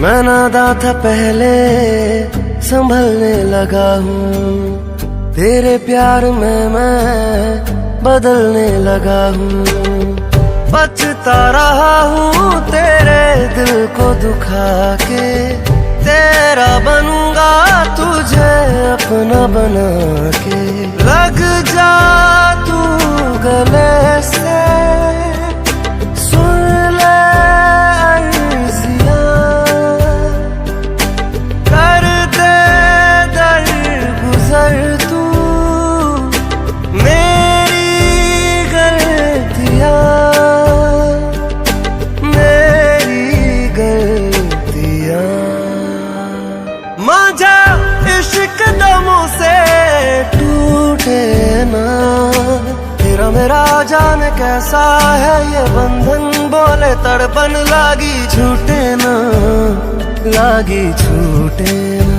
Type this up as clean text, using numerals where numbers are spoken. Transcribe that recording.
मैं नादा था पहले, संभलने लगा हूँ। तेरे प्यार में मैं बदलने लगा हूँ। बचता रहा हूँ तेरे दिल को दुखा के, तेरा बनूंगा तुझे अपना बना के। लग जा तू गले से, सुन ले अर्ज़ियाँ, कर दे दर गुजर तू मेरी गलतियाँ, मेरी गलतियाँ। मांझा इश्क दमों से टूटे ना, तेरा मेरा जाने कैसा है ये बंधन। बोले तड़पन लागी छूटे ना, लागी छूटे ना।